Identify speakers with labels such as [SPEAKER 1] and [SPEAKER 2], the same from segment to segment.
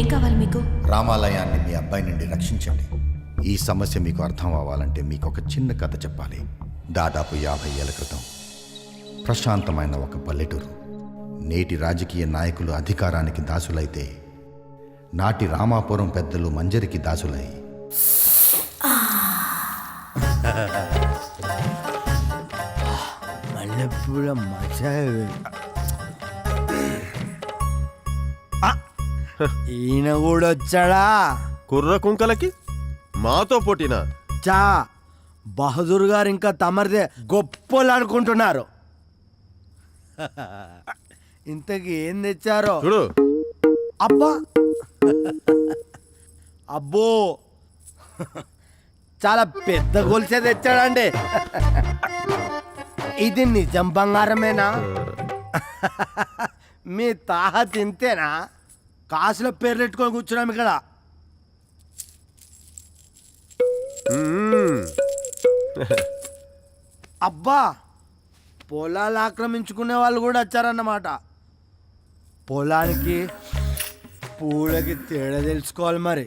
[SPEAKER 1] ఏం కావాలి మీకు?
[SPEAKER 2] రామాలయాన్ని మీ అబ్బాయి నుండి రక్షించండి. ఈ సమస్య మీకు అర్థం అవ్వాలంటే మీకు ఒక చిన్న కథ చెప్పాలి. దాదాపు 50 ఏళ్ల క్రితం ప్రశాంతమైన ఒక పల్లెటూరు. నేటి రాజకీయ నాయకులు అధికారానికి దాసులైతే నాటి రామాపురం పెద్దలు మంజరికి దాసులై
[SPEAKER 3] మల్లెపూల మజా. ఈయన కూడా వచ్చాడా?
[SPEAKER 4] కుర్ర కుంకలకి మాతో పోటీనా?
[SPEAKER 3] చా బహదూర్ గారు ఇంకా తమరిదే గొప్పలు అనుకుంటున్నారు. ఇంతకి ఏం తెచ్చారో
[SPEAKER 4] చూడు.
[SPEAKER 3] అబ్బా అబ్బో చాలా పెద్ద గొలుసే తెచ్చాడండి. ఇది నిజం బంగారమేనా? మీ తాహ తింతేనా? కాసుల పేర్లు పెట్టుకొని కూర్చున్నాం ఇక్కడ. అబ్బా పొలాలు ఆక్రమించుకునే వాళ్ళు కూడా వచ్చారన్నమాట. పొలానికి పూలకి తేడా తెలుసుకోవాలి మరి.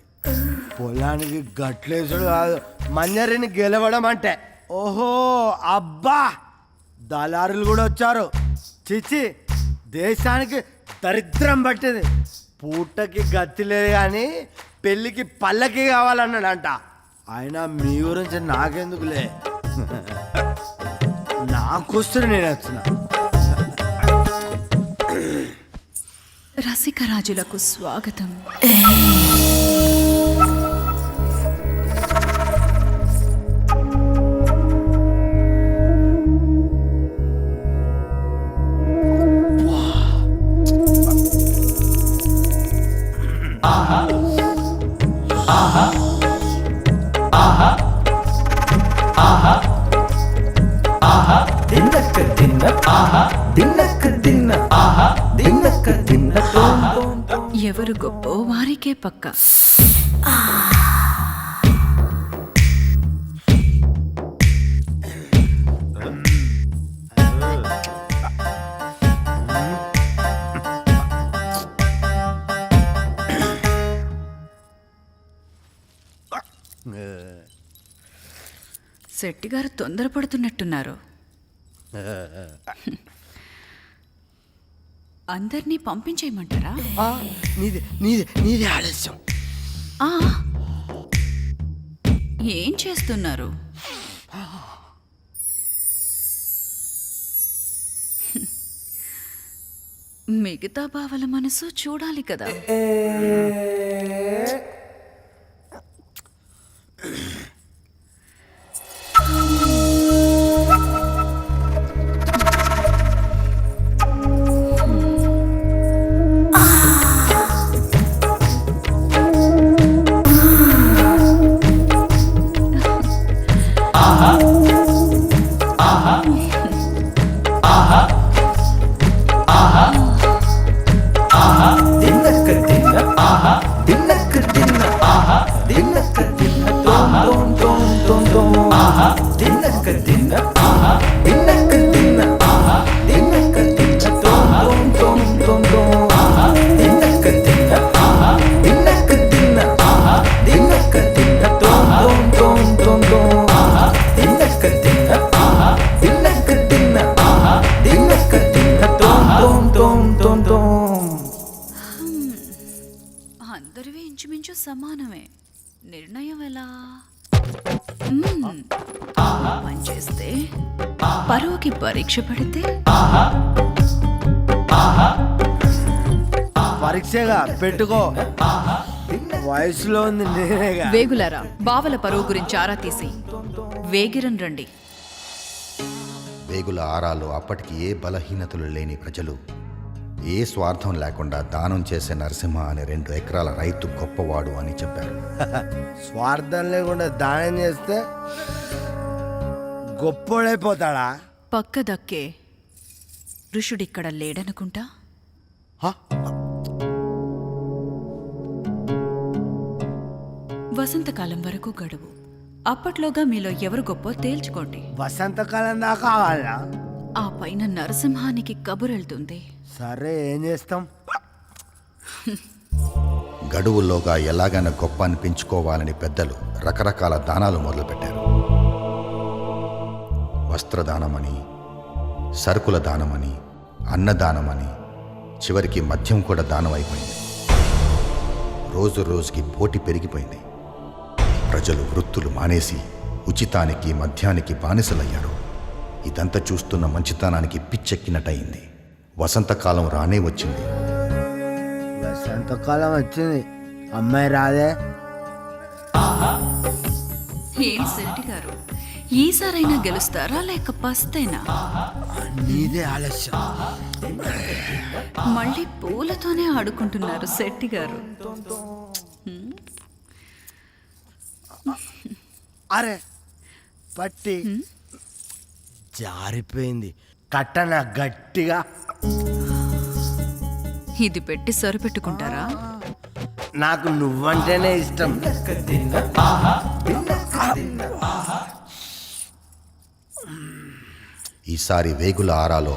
[SPEAKER 3] పొలానికి గట్లేసుడు కాదు, మంజరిని గెలవడం అంటే. ఓహో అబ్బా దళారులు కూడా వచ్చారు. చిచి దేశానికి దరిద్రం పట్టింది. పూటకి గతి లేదు కానీ పెళ్ళికి పల్లకి కావాలన్నాడంట. ఆయన మీ గురించి నాకెందుకులే, నాకొస్తుంది, నేను వచ్చిన.
[SPEAKER 5] రసికరాజులకు స్వాగతం. ఎవరు గొప్ప వారికే పక్క. శెట్టి గారు తొందరపడుతున్నట్టున్నారు. అందరినీ పంపించేయమంటారా?
[SPEAKER 3] నీదే ఆలస్యం.
[SPEAKER 5] ఏం చేస్తున్నారు? మిగతా బావల మనసు చూడాలి కదా. అందరివి ఇంచుమించు సమానమే. నిర్ణయం ఎలా? పనిచేస్తే పరువుకి పరీక్ష పడితే
[SPEAKER 3] పరీక్షగా పెట్టుకో. వయసులో ఉంది నేనేగా.
[SPEAKER 5] వేగులారా, బావల పరువు గురించి ఆరా తీసి వేగిరన్ రండి.
[SPEAKER 2] వేగుల ఆరాలో అప్పటికి ఏ బలహీనతలు లేని ప్రజలు ఏ స్వార్థం లేకుండా దానం చేసే నరసింహ అనే 2 ఎకరాల రైతు గొప్పవాడు అని చెప్పారు.
[SPEAKER 3] స్వార్థం లేకుండా దానం చేస్తే గొప్పోడైపోతాడా?
[SPEAKER 5] పక్క దక్కే ఋషుడిక్కడ లేడనుకుంటా. వసంతకాలం వరకు గడువు. అప్పట్లోగా మీలో ఎవరు గొప్ప తేల్చుకోండి.
[SPEAKER 3] వసంతకాలం దాకా కావాలా?
[SPEAKER 5] ఆ పైన నరసింహానికి కబురెళ్తుంది.
[SPEAKER 3] సరే ఏం చేస్తాం?
[SPEAKER 2] గడువుల్లోగా ఎలాగైనా గొప్ప అనిపించుకోవాలని పెద్దలు రకరకాల దానాలు మొదలుపెట్టారు. వస్త్రదానమని, సరుకుల దానమని, అన్నదానమని, చివరికి మద్యం కూడా దానం అయిపోయింది. రోజు రోజుకి పోటీ పెరిగిపోయింది. ప్రజలు వృత్తులు మానేసి ఉచితానికి, మద్యానికి బానిసలయ్యారు. ఇదంతా చూస్తున్న మంచితనానికి పిచ్చెక్కినట్టయింది. వసంతకాలం రానే వచ్చింది.
[SPEAKER 3] వసంతకాలం వచ్చింది, అమ్మాయి రాదే.
[SPEAKER 5] ఏం శెట్టి గారు, ఈసారైనా గెలుస్తారా లేక పస్తేనా?
[SPEAKER 3] నీదే ఆలస్యం.
[SPEAKER 5] మళ్ళీ పూలతోనే ఆడుకుంటున్నారు శెట్టి గారు.
[SPEAKER 3] అరే పట్టి జారిపోయింది, కట్టన గట్టిగా.
[SPEAKER 5] ఇది పెట్టి సరిపెట్టుకుంటారా?
[SPEAKER 3] నాకు నువ్వంటేనే ఇష్టం.
[SPEAKER 2] ఈసారి వేగుల ఆరాలో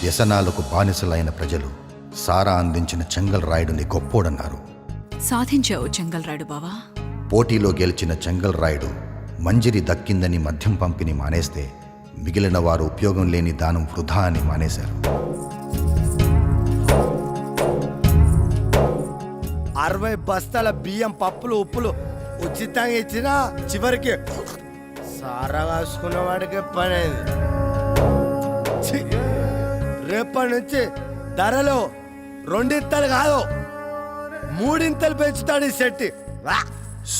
[SPEAKER 2] వ్యసనాలకు బానిసలైన ప్రజలు సారా అందించిన చెంగల్ రాయుడుని గొప్పోడన్నారు.
[SPEAKER 5] సాధించావు చెంగల్ రాయుడు బావా.
[SPEAKER 2] పోటీలో గెలిచిన చెంగల్ రాయుడు మంజిరి దక్కిందని మద్యం పంపిణీ మానేస్తే మిగిలిన వారు ఉపయోగం లేని దానం వృధా అని మానేశారు.
[SPEAKER 3] 60 బస్తాల బియ్యం, పప్పులు, ఉప్పులు ఉచితంగా ఇచ్చినా చివరికి సారా కాసుకున్న వాడికి పనేది. రేపటి నుంచి ధరలు 2 ఇంతలు కాదు 3 ఇంతలు పెంచుతాడు ఈ శెట్టి.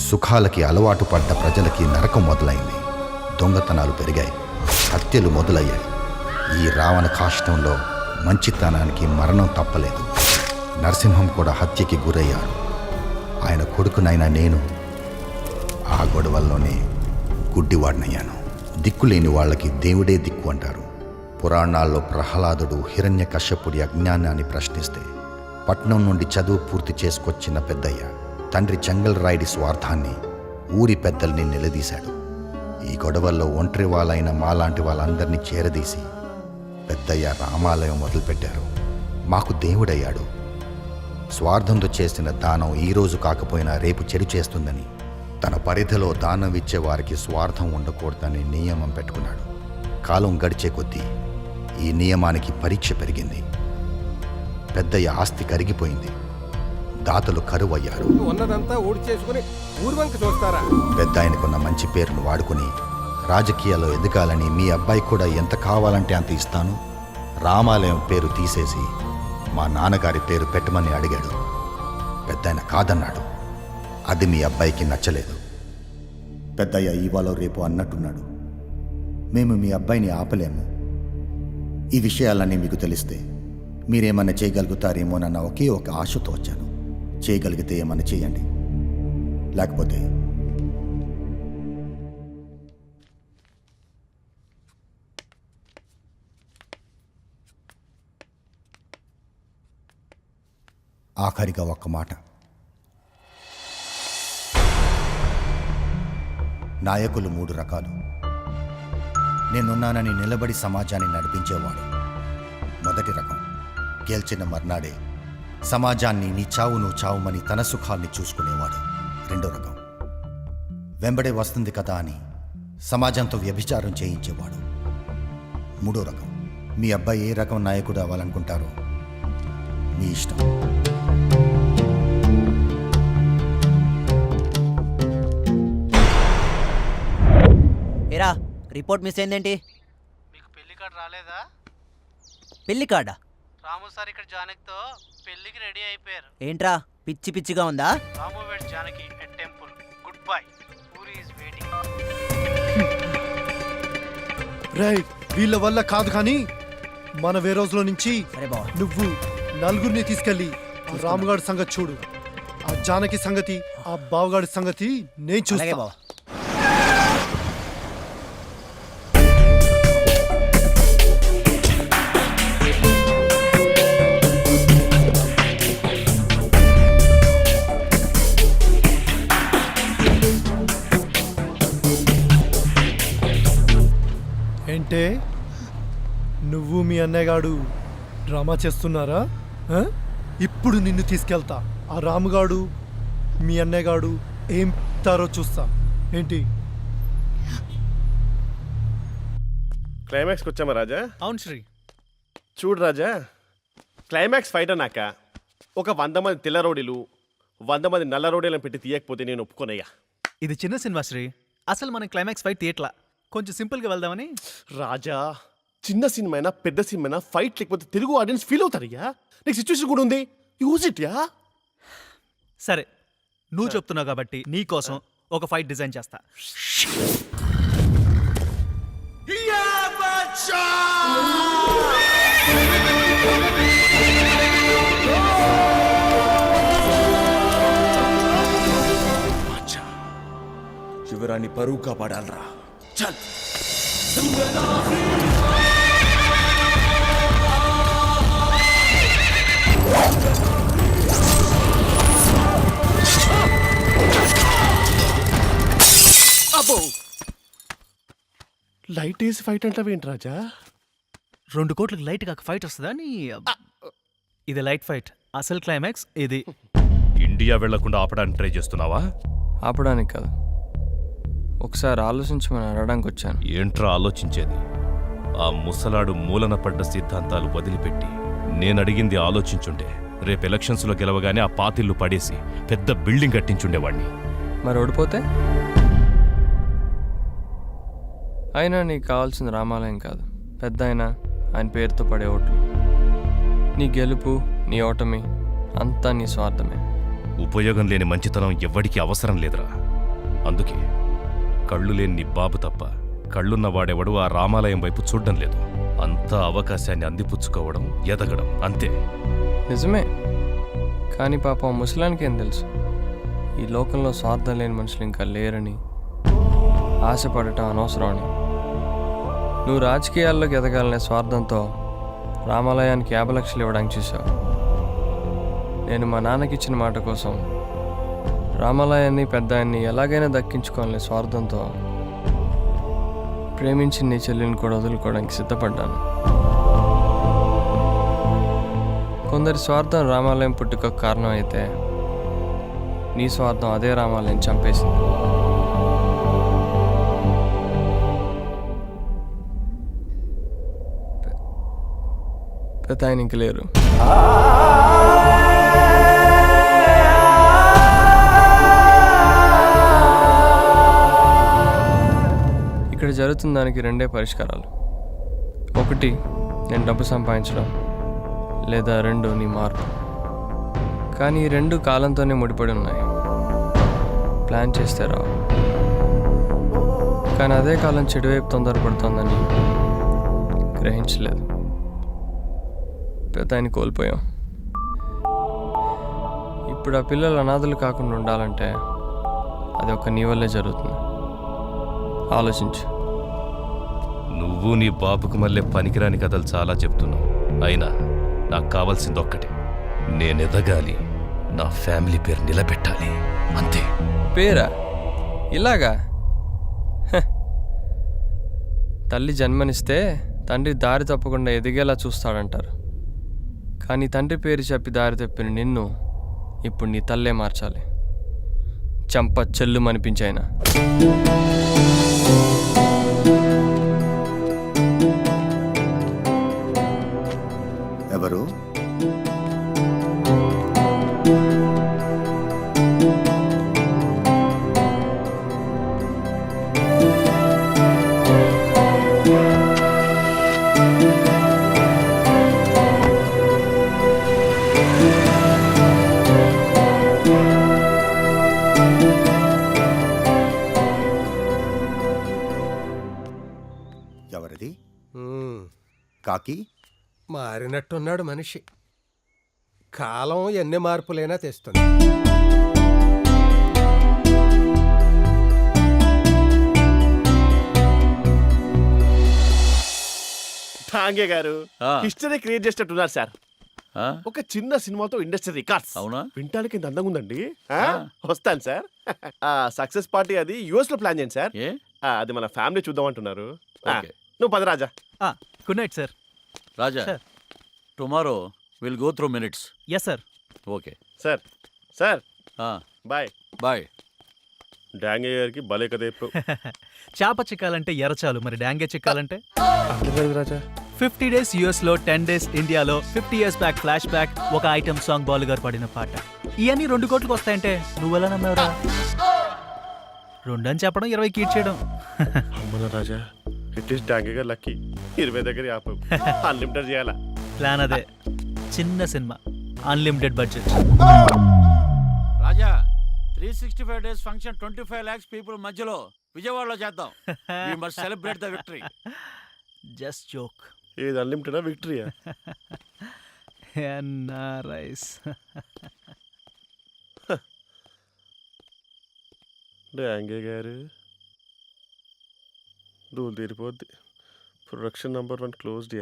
[SPEAKER 2] సుఖాలకి అలవాటు పడ్డ ప్రజలకి నరకం మొదలైంది. దొంగతనాలు పెరిగాయి, హత్యలు మొదలయ్యాయి. ఈ రావణ కాష్టంలో మంచితనానికి మరణం తప్పలేదు. నరసింహం కూడా హత్యకి గురయ్యారు. ఆయన కొడుకునైనా నేను ఆ గొడవల్లోనే గుడ్డివాడినయ్యాను. దిక్కులేని వాళ్ళకి దేవుడే దిక్కు అంటారు. పురాణాల్లో ప్రహ్లాదుడు హిరణ్య కశ్యపుడి అజ్ఞానాన్ని ప్రశ్నిస్తే పట్నం నుండి చదువు పూర్తి చేసుకొచ్చిన పెద్దయ్య తండ్రి చెంగల్ రాయుడి స్వార్థాన్ని ఊరి పెద్దల్ని నిలదీశాడు. ఈ గొడవల్లో ఒంటరి వాళ్ళైన మాలాంటి వాళ్ళందరినీ చేరదీసి పెద్దయ్య రామాలయం మొదలుపెట్టారు. మాకు దేవుడయ్యాడు. స్వార్థంతో చేసిన దానం ఈరోజు కాకపోయినా రేపు చెడు చేస్తుందని, తన పరిధిలో దానం ఇచ్చే వారికి స్వార్థం ఉండకూడదని నియమం పెట్టుకున్నాడు. కాలం గడిచే కొద్దీ ఈ నియమానికి పరీక్ష పెరిగింది. పెద్దయ్య ఆస్తి కరిగిపోయింది. దాతలు కరువయ్యారు.
[SPEAKER 1] ఉన్నదంతా ఊడి చేసుకుని ఊర్వంక చూస్తారా?
[SPEAKER 2] పెద్ద ఆయనకున్న మంచి పేరును వాడుకుని రాజకీయాల్లో ఎదగాలని మీ అబ్బాయి కూడా ఎంత కావాలంటే అంత ఇస్తాను, రామాలయం పేరు తీసేసి మా నాన్నగారి పేరు పెట్టమని అడిగాడు. పెద్దాయన కాదన్నాడు. అది మీ అబ్బాయికి నచ్చలేదు. పెద్దయ్య ఇవాళ రేపు అన్నట్టున్నాడు. మేము మీ అబ్బాయిని ఆపలేము. ఈ విషయాలన్నీ మీకు తెలిస్తే మీరేమన్నా చేయగలుగుతారేమోనన్న ఒకే ఒక ఆశతో వచ్చాను. చేయగలిగితే ఏమన్నా చేయండి, లేకపోతే ఆఖరిగా ఒక్క మాట. నాయకులు 3 రకాలు. నేనున్నానని నిలబడి సమాజాన్ని నడిపించేవాడు మొదటి రకం. గెలిచిన మర్నాడే సమాజాన్ని నీ చావు నువ్వు చావుమని తన సుఖాల్ని చూసుకునేవాడు రెండో రకం. వెంబడే వస్తుంది కదా అని సమాజంతో వ్యభిచారం చేయించేవాడు మూడో రకం. మీ అబ్బాయి ఏ రకం నాయకుడు అవ్వాలనుకుంటారో మీ ఇష్టం.
[SPEAKER 6] ఏరా రిపోర్ట్ మిస్ అయిందేంటి?
[SPEAKER 7] మీకు పెళ్లి కార్డు రాలేదా?
[SPEAKER 6] పెళ్లి కార్డా?
[SPEAKER 7] రాము సార్ ఇక్కడ జానకితో పెళ్లికి రెడీ అయిపోయారు.
[SPEAKER 6] ఏంట్రా పిచ్చి పిచ్చిగా ఉందా?
[SPEAKER 7] రాము వెడ్ Janaki at temple. Good bye. Puri is waiting.
[SPEAKER 8] Right, వీళ్ళ వల్ల కాదు కానీ మన వేరోజులో నుంచి
[SPEAKER 6] సరే బావ,
[SPEAKER 8] నువ్వు నలుగురిని తీసుకెళ్ళి రాముగాడి సంగతి చూడు. ఆ జానకి సంగతి, ఆ బావగాడి సంగతి నేను
[SPEAKER 6] అలాగే
[SPEAKER 8] చూస్తా.
[SPEAKER 6] బావ.
[SPEAKER 8] ఏంటే నువ్వు మీ అన్నయ్యగాడు డ్రామా చేస్తున్నారా? ఇప్పుడు నిన్ను తీసుకెళ్తా. ఆ రాముగాడు మీ అన్నయ్యగాడు ఏం తారో చూస్తా. ఏంటి?
[SPEAKER 4] క్లైమాక్స్కి వచ్చామా రాజా?
[SPEAKER 9] అవును శ్రీ.
[SPEAKER 4] చూడు రాజా, క్లైమాక్స్ ఫైట్ అన్నాక ఒక 100 మంది తెల్ల రౌడీలు 100 మంది నల్ల రౌడీలను పెట్టి తీయకపోతే నేను ఒప్పుకోనయ్యా.
[SPEAKER 9] ఇది చిన్న సినిమా శ్రీ. అసలు మనం క్లైమాక్స్ ఫైట్ తీయట్లా, కొంచెం సింపుల్గా వెళ్దామని.
[SPEAKER 4] రాజా, చిన్న సినిమా అయినా పెద్ద సినిమా అయినా ఫైట్ లేకపోతే తెలుగు ఆడియన్స్ ఫీల్ అవుతారయ్యా. నీకు సిచ్యువేషన్ కూడా ఉంది, యూజ్ ఇట్ యా.
[SPEAKER 9] సరే, నువ్వు చెప్తున్నావు కాబట్టి నీ కోసం ఒక ఫైట్ డిజైన్ చేస్తా.
[SPEAKER 3] శివరాన్ని పరువు కాపాడాలరా. చల్.
[SPEAKER 4] అబ్బో, లైట్ వేసి ఫైట్ అంటావేంటి రాజా?
[SPEAKER 9] 2 కోట్లకు లైట్ కాక ఫైట్ వస్తుందా నీ? ఇది లైట్ ఫైట్, అసలు క్లైమాక్స్ ఇది.
[SPEAKER 10] ఇండియా వెళ్లకుండా ఆపడానికి ట్రై చేస్తున్నావా?
[SPEAKER 11] ఆపడానికి కాదు, ఒకసారి ఆలోచించమని అడగడానికి వచ్చాను.
[SPEAKER 10] ఏంట్రా ఆలోచించేది? ఆ ముసలాడు మూలన పడ్డ సిద్ధాంతాలు వదిలిపెట్టి నేనడిగింది ఆలోచించుంటే రేపు ఎలక్షన్స్లో గెలవగానే ఆ పాతిళ్ళు పడేసి పెద్ద బిల్డింగ్ కట్టించుండేవాణ్ణి.
[SPEAKER 11] మరి ఓడిపోతే? అయినా నీకు కావాల్సిన రామాలయం కాదు, పెద్ద అయినా ఆయన పేరుతో పడే ఓట్లు. నీ గెలుపు, నీ ఓటమి అంతా నీ స్వార్థమే.
[SPEAKER 10] ఉపయోగం లేని మంచితనం ఎవ్వడికి అవసరం లేదురా. అందుకే కళ్ళు లేని నీ బాబు తప్ప కళ్ళున్న వాడెవడు ఆ రామాలయం వైపు చూడ్డం లేదు. అంతా అవకాశాన్ని అందిపుచ్చుకోవడం, ఎదగడం అంతే.
[SPEAKER 11] నిజమే, కానీ పాపం ముసలానికి ఏం తెలుసు ఈ లోకంలో స్వార్థం లేని మనుషులు ఇంకా లేరని, ఆశపడటం అనవసరం అని. నువ్వు రాజకీయాల్లోకి ఎదగాలనే స్వార్థంతో రామాలయానికి 50 లక్షలు ఇవ్వడానికి చూసావు. నేను మా నాన్నకిచ్చిన మాట కోసం రామాలయాన్ని, పెద్ద ఆయన్ని ఎలాగైనా దక్కించుకోవాలనే స్వార్థంతో ప్రేమించి నీ చెల్లిని కూడా వదులుకోవడానికి సిద్ధపడ్డాను. కొందరి స్వార్థం రామాలయం పుట్టుకకు కారణం అయితే నీ స్వార్థం అదే రామాలయం చంపేసింది. పెద్ద ఆయన ఇంక లేరు. ఇక్కడ జరుగుతున్న దానికి 2 పరిష్కారాలు. 1 నేను డబ్బు సంపాదించడం, లేదా 2 నీ మార్పు. కానీ ఈ 2 కాలంతోనే ముడిపడి ఉన్నాయి. ప్లాన్ చేస్తే రావు. కానీ అదే కాలం చెడువైపు తొందరపడుతోందని గ్రహించలేదు. పెద్ద ఆయన కోల్పోయాం. ఇప్పుడు ఆ పిల్లలు అనాథలు కాకుండా ఉండాలంటే అది ఒక నీ వల్లే జరుగుతుంది. ఆలోచించు.
[SPEAKER 10] నువ్వు నీ బాబుకు మళ్ళీ పనికిరాని కథలు చాలా చెప్తున్నావు. అయినా నాకు కావాల్సింది ఒక్కటే, నేను ఎదగాలి, నా ఫ్యామిలీ పేరు నిలబెట్టాలి, అంతే.
[SPEAKER 11] పేరా? ఇలాగా? తల్లి జన్మనిస్తే తండ్రి దారి తప్పకుండా ఎదిగేలా చూస్తాడంటారు. కానీ తండ్రి పేరు చెప్పి దారి తప్పిన నిన్ను ఇప్పుడు నీ తల్లే మార్చాలి, చంప చెల్లుమనిపించాయినా.
[SPEAKER 2] ఎవరు? ఎవరిది? కాకి
[SPEAKER 1] మారినట్టున్నాడు మనిషి. కాలం ఎన్ని మార్పులైనా తెస్తుంది.
[SPEAKER 4] టాంగే గారు హిస్టరీ క్రియేట్ చేసేటట్టున్నారు సార్. ఒక చిన్న సినిమాతో ఇండస్ట్రీ రికార్డ్స్.
[SPEAKER 10] అవునా?
[SPEAKER 4] వింటానికి ఎంత అందంగా ఉందండి. వస్తాను సార్. సక్సెస్ పార్టీ అది US లో ప్లాన్ చేయండి సార్. అది మన ఫ్యామిలీ చూద్దాం అంటున్నారు. నువ్వు పద Raja.
[SPEAKER 9] Good night sir.
[SPEAKER 10] Raja, tomorrow will go through minutes.
[SPEAKER 9] Yes sir.
[SPEAKER 10] Okay
[SPEAKER 4] sir. Sir bye
[SPEAKER 12] bye.
[SPEAKER 4] Dange గారికి భలే కథ చెప్పు.
[SPEAKER 9] చేప చిక్కాలంటే ఎరచాలు, మరి డాంగే చిక్కాలంటే
[SPEAKER 12] రాజా
[SPEAKER 9] 50 days US లో 10 days ఇండియాలో 50 years బ్యాక్ ఫ్లాష్ బ్యాక్ ఒక ఐటమ్ సాంగ్ బాలు గారు పాడిన పాట. ఇవన్నీ 2 కోట్లకు వస్తాయంటే నువ్వెలా నమ్మేవరా? 2 అని చెప్పడం 20 కీట్ చేయడం.
[SPEAKER 4] అమ్మన రాజా అట్లీస్ట్ డాంగే గారు లక్కీ 20 దగ్గర ఆపు. అన్లిమిటెడ్ చేయాలా?
[SPEAKER 9] ప్లాన్ అదే, చిన్న సినిమా, unlimited budget.
[SPEAKER 12] Raja 365 days function 25 lakhs people మధ్యలో విజయవాడలో చేద్దాం. We must celebrate the victory.
[SPEAKER 9] Just joke.
[SPEAKER 4] ఏది అన్లిమిటెడా విక్టరీయా?
[SPEAKER 9] రైస్.
[SPEAKER 4] డాంగే గారు రూల్ తీరిపోద్ది. Production number 1 closed.